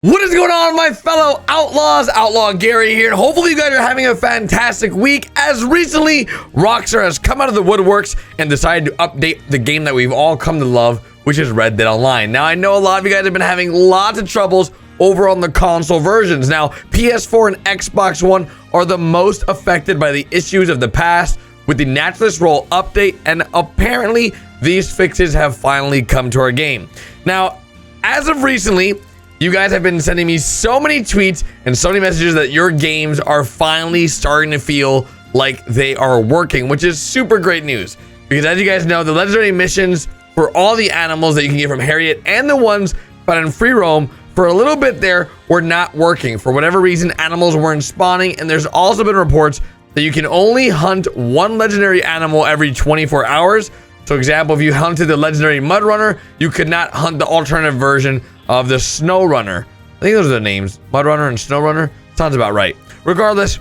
What is going on, my fellow outlaws? Outlaw Gary here, and hopefully you guys are having a fantastic week, as recently Rockstar has come out of the woodworks and decided to update the game that we've all come to love, which is Red Dead Online. Now, I know a lot of you guys have been having lots of troubles over on the console versions. Now, PS4 and Xbox One are the most affected by the issues of the past with the Naturalist Role update, and apparently these fixes have finally come to our game. Now, as of recently, you guys have been sending me so many tweets and so many messages that your games are finally starting to feel like they are working, which is super great news. Because as you guys know, the legendary missions for all the animals that you can get from Harriet and the ones found in free roam for a little bit there were not working. For whatever reason, animals weren't spawning, and there's also been reports that you can only hunt one legendary animal every 24 hours. So example, if you hunted the legendary Mud Runner, you could not hunt the alternative version of the Snow Runner. I think those are the names, Mud Runner and Snow Runner. Sounds about right. Regardless,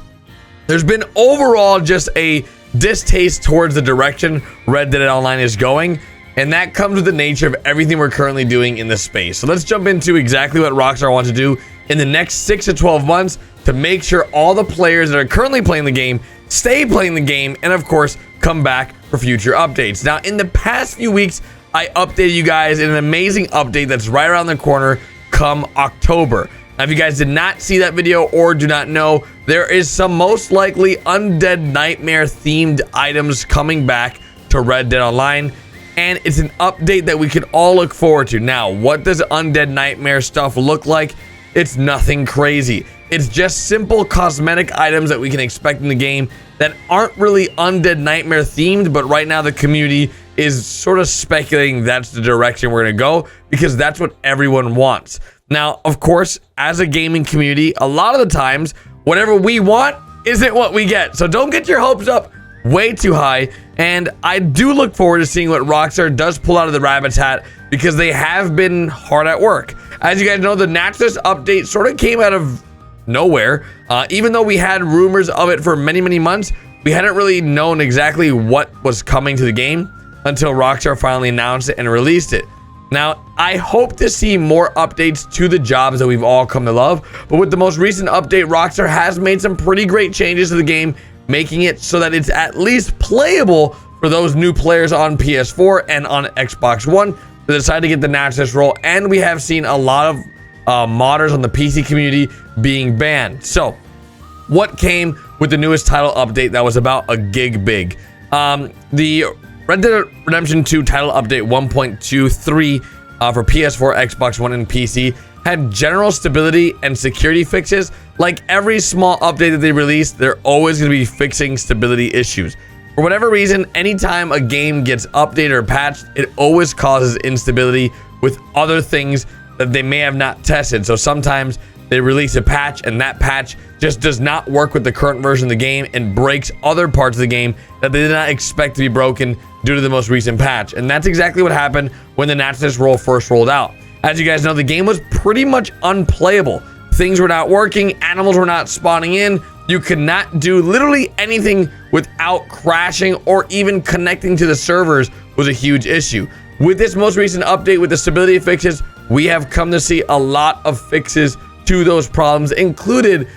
there's been overall just a distaste towards the direction Red Dead Online is going, and that comes with the nature of everything we're currently doing in this space. So let's jump into exactly what Rockstar wants to do in the next 6 to 12 months to make sure all the players that are currently playing the game stay playing the game, and of course come back for future updates. Now, in the past few weeks, I updated you guys in an amazing update that's right around the corner come October. Now, if you guys did not see that video or do not know, there is some most likely Undead Nightmare themed items coming back to Red Dead Online, and it's an update that we can all look forward to. Now, what does Undead Nightmare stuff look like? It's nothing crazy. It's just simple cosmetic items that we can expect in the game that aren't really Undead Nightmare themed, but right now the community is sort of speculating that's the direction we're gonna go because that's what everyone wants. Now, of course, as a gaming community, a lot of the times, whatever we want isn't what we get. So don't get your hopes up way too high. And I do look forward to seeing what Rockstar does pull out of the rabbit's hat, because they have been hard at work. As you guys know, the Naturalist update sort of came out of nowhere. Even though we had rumors of it for many, many months, we hadn't really known exactly what was coming to the game until Rockstar finally announced it and released it. Now, I hope to see more updates to the jobs that we've all come to love, but with the most recent update, Rockstar has made some pretty great changes to the game, making it so that it's at least playable for those new players on PS4 and on Xbox One that decide to get the Naturalist Role. And we have seen a lot of modders on the PC community being banned. So, what came with the newest title update that was about a gig big? The Red Dead Redemption 2 title update 1.23 for PS4, Xbox One, and PC had general stability and security fixes. Like every small update that they release, they're always going to be fixing stability issues. For whatever reason, anytime a game gets updated or patched, it always causes instability with other things that they may have not tested. So sometimes they release a patch and that patch just does not work with the current version of the game and breaks other parts of the game that they did not expect to be broken due to the most recent patch. And that's exactly what happened when the Naturalist Role first rolled out. As you guys know, the game was pretty much unplayable. Things were not working, animals were not spawning in, you could not do literally anything without crashing or even connecting to the servers was a huge issue. With this most recent update with the stability fixes, we have come to see a lot of fixes to those problems. Included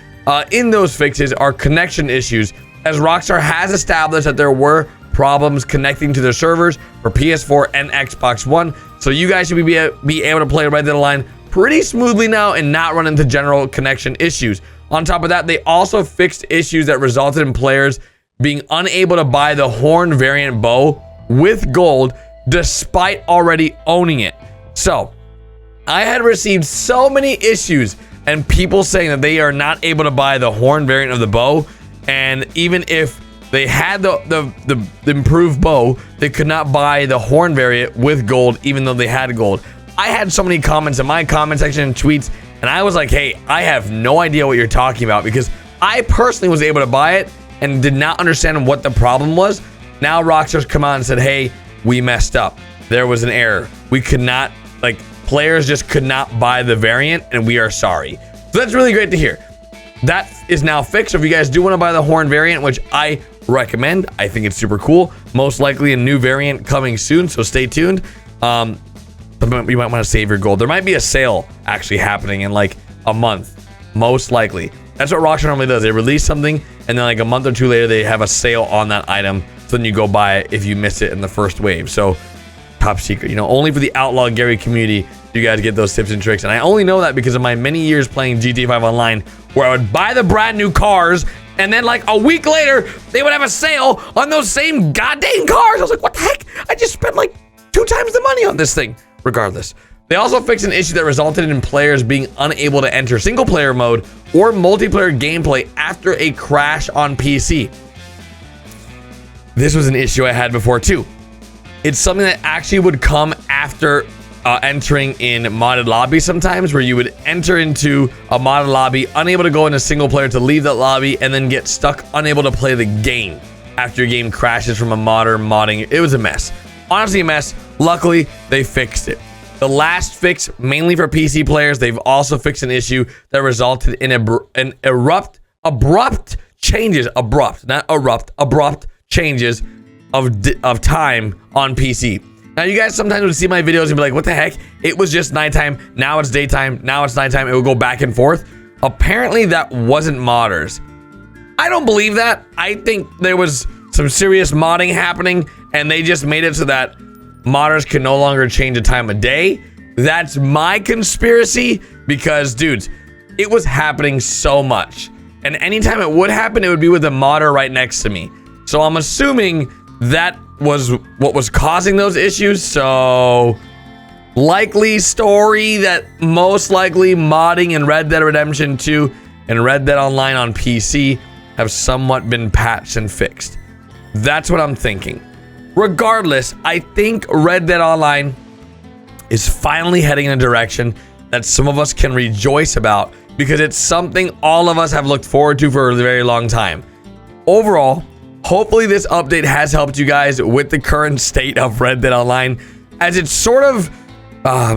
in those fixes are connection issues, as Rockstar has established that there were problems connecting to their servers for PS4 and Xbox One. So you guys should be able to play Red Dead Online pretty smoothly now and not run into general connection issues. On top of that, they also fixed issues that resulted in players being unable to buy the Horn variant bow with gold despite already owning it. So, I had received so many issues and people saying that they are not able to buy the Horn variant of the bow, and even if they had the improved bow, they could not buy the Horn variant with gold even though they had gold. I had so many comments in my comment section and tweets, and I was like, hey, I have no idea what you're talking about, because I personally was able to buy it and did not understand what the problem was. Now Rockstar's come out and said, hey, we messed up. There was an error. We could not, like, players just could not buy the variant, and we are sorry. So that's really great to hear. That is now fixed. So if you guys do want to buy the Horn variant, which I recommend, I think it's super cool. Most likely a new variant coming soon, so stay tuned. You might want to save your gold. There might be a sale actually happening in like a month, most likely. That's what Rockstar normally does. They release something, and then like a month or two later, they have a sale on that item. So then you go buy it if you miss it in the first wave. So top secret, you know, only for the Outlaw Gary community do you guys get those tips and tricks. And I only know that because of my many years playing GTA 5 Online, where I would buy the brand new cars, and then like a week later, they would have a sale on those same goddamn cars. I was like, what the heck? I just spent like 2 times the money on this thing. Regardless. They also fixed an issue that resulted in players being unable to enter single player mode or multiplayer gameplay after a crash on PC. This was an issue I had before too. It's something that actually would come after entering in modded lobby sometimes, where you would enter into a modded lobby, unable to go into single player to leave that lobby, and then get stuck unable to play the game after your game crashes from a modder modding. It was a mess. Honestly a mess. Luckily, they fixed it. The last fix, mainly for PC players, they've also fixed an issue that resulted in abrupt changes of time on PC. Now, you guys sometimes would see my videos and be like, what the heck? It was just nighttime. Now it's daytime. Now it's nighttime. It would go back and forth. Apparently, that wasn't modders. I don't believe that. I think there was some serious modding happening, and they just made it so that modders can no longer change the time of day. That's my conspiracy, because, dudes, it was happening so much. And anytime it would happen, it would be with a modder right next to me. So I'm assuming that was what was causing those issues. So likely story that most likely modding in Red Dead Redemption 2 and Red Dead Online on PC have somewhat been patched and fixed. That's what I'm thinking. Regardless, I think Red Dead Online is finally heading in a direction that some of us can rejoice about, because it's something all of us have looked forward to for a very long time. Overall, hopefully this update has helped you guys with the current state of Red Dead Online, as it's sort of,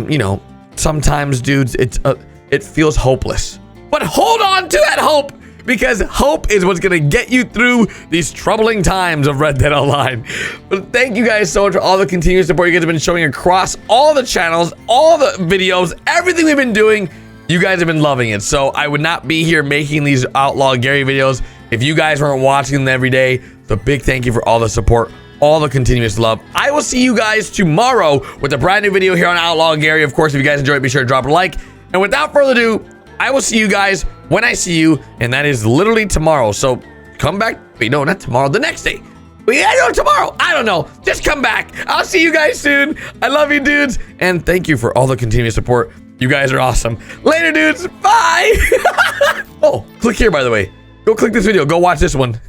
you know, sometimes, dudes, it feels hopeless. But hold on to that hope, because hope is what's going to get you through these troubling times of Red Dead Online. But thank you guys so much for all the continued support you guys have been showing across all the channels, all the videos, everything we've been doing. You guys have been loving it. So I would not be here making these Outlaw Gary videos if you guys weren't watching them every day. So big thank you for all the support, all the continuous love. I will see you guys tomorrow with a brand new video here on Outlaw Gary. Of course, if you guys enjoyed, be sure to drop a like. And without further ado, I will see you guys when I see you, and that is literally tomorrow. So come back. Wait, no, not tomorrow. The next day. Wait, I know tomorrow. I don't know. Just come back. I'll see you guys soon. I love you, dudes. And thank you for all the continuous support. You guys are awesome. Later, dudes. Bye. Oh, click here, by the way. Go click this video. Go watch this one.